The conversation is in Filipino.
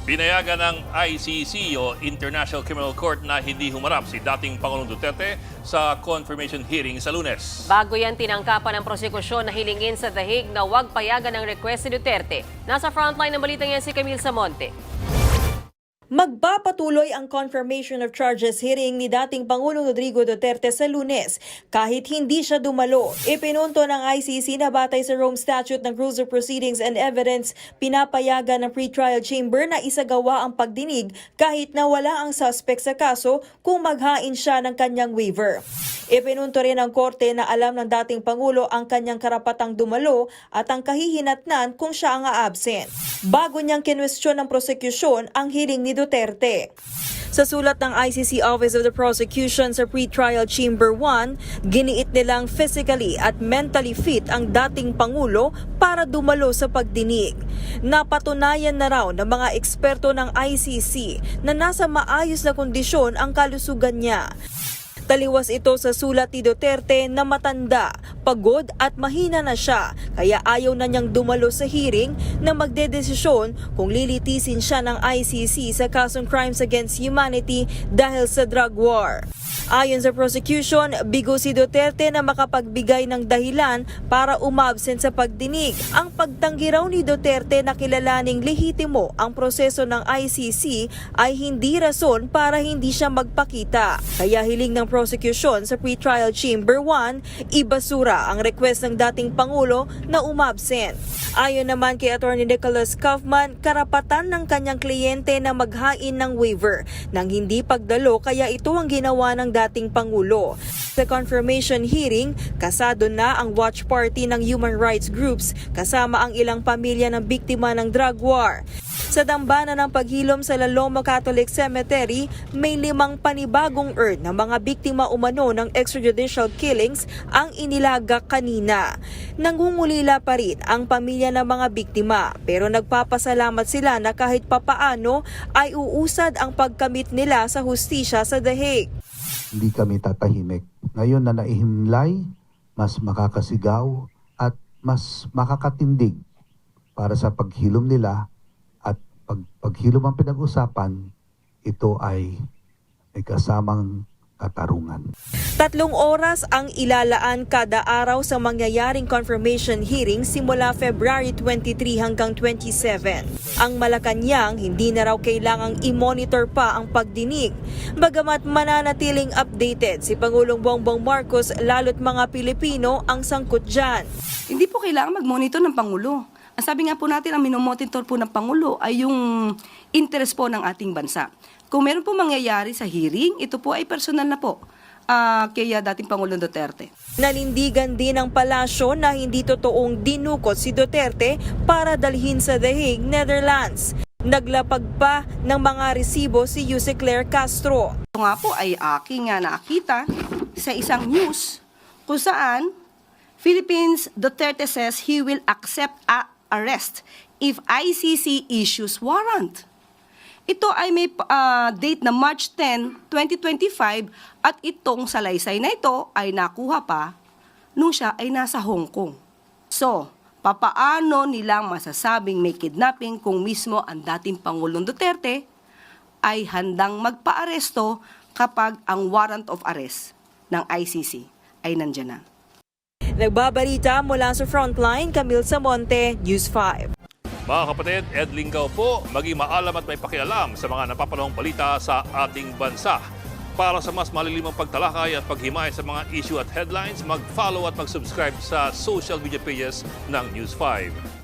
Pinayagan ng ICC o International Criminal Court na hindi humarap si dating Pangulong Duterte sa confirmation hearing sa Lunes. Bago yan, tinangkapan ng prosekusyon na hilingin sa The Hague na huwag payagan ang request ni Duterte. Nasa frontline ng balitang yan si Camille Samonte. Magpapatuloy ang confirmation of charges hearing ni dating Pangulong Rodrigo Duterte sa Lunes kahit hindi siya dumalo. Ipinunto ng ICC na batay sa Rome Statute ng Rules of Proceedings and Evidence, pinapayagan ng pretrial chamber na isagawa ang pagdinig kahit na wala ang suspect sa kaso kung maghain siya ng kanyang waiver. Ipinunto rin ng korte na alam ng dating Pangulo ang kanyang karapatang dumalo at ang kahihinatnan kung siya ang absent. Bago niyang kinwestiyon ng prosekusyon ang hearing ni Duterte. Sa sulat ng ICC Office of the Prosecution sa Pretrial Chamber 1, giniit nilang physically at mentally fit ang dating Pangulo para dumalo sa pagdinig. Napatunayan na raw ng mga eksperto ng ICC na nasa maayos na kondisyon ang kalusugan niya. Taliwas ito sa sulat ni Duterte na matanda, pagod at mahina na siya kaya ayaw na niyang dumalo sa hearing na magdedesisyon kung lilitisin siya ng ICC sa kasong Crimes Against Humanity dahil sa drug war. Ayon sa prosecution, bigo si Duterte na makapagbigay ng dahilan para umabsent sa pagdinig. Ang pagtanggi raw ni Duterte na kilalaning lehitimo ang proseso ng ICC ay hindi rason para hindi siya magpakita. Kaya hiling ng prosecution sa Pretrial Chamber 1, ibasura ang request ng dating Pangulo na umabsent. Ayon naman kay Atty. Nicholas Kaufman, karapatan ng kanyang kliyente na maghain ng waiver nang hindi pagdalo kaya ito ang ginawa ng dating Pangulo. Sa confirmation hearing, kasado na ang watch party ng human rights groups kasama ang ilang pamilya ng biktima ng drug war. Sa dambana ng paghilom sa Lalomo Catholic Cemetery, may 5 panibagong urn ng mga biktima umano ng extrajudicial killings ang inilagak kanina. Nangungulila pa rin ang pamilya ng mga biktima pero nagpapasalamat sila na kahit papaano ay uusad ang pagkamit nila sa hustisya sa The Hague. Hindi kami tatahimik. Ngayon na naihimlay, mas makakasigaw at mas makakatindig para sa paghilom nila. Paghilom ang pinag-usapan, ito ay may kasamang katarungan. 3 oras ang ilalaan kada araw sa mangyayaring confirmation hearing simula February 23 hanggang 27. Ang Malacanang hindi na raw kailangang i-monitor pa ang pagdinig. Bagamat mananatiling updated si Pangulong Bongbong Marcos lalo't mga Pilipino ang sangkot dyan. Hindi po kailangan mag-monitor ng Pangulo. Ang sabi nga po natin, ang minomonitor po ng Pangulo ay yung interest po ng ating bansa. Kung meron po mangyayari sa hearing, ito po ay personal na po kay dating Pangulong Duterte. Nanindigan din ng palasyo na hindi totoong dinukot si Duterte para dalhin sa The Hague, Netherlands. Naglapag pa ng mga resibo si Jose Claire Castro. Ito nga po ay aking nakita sa isang news kung saan Philippines Duterte says he will accept arrest if ICC issues warrant. Ito ay may date na March 10, 2025 at itong salaysay na ito ay nakuha pa nung siya ay nasa Hong Kong. So, papaano nilang masasabing may kidnapping kung mismo ang dating Pangulong Duterte ay handang magpaaresto kapag ang warrant of arrest ng ICC ay nandyan na? Nagbabalita mula sa Frontline, Camille Samonte, News 5. Mga kapatid, Ed Lingaw po, maging maalam at may pakialam sa mga napapanahong balita sa ating bansa. Para sa mas malilimang pagtalakay at paghimay sa mga issue at headlines, mag-follow at mag-subscribe sa social media pages ng News 5.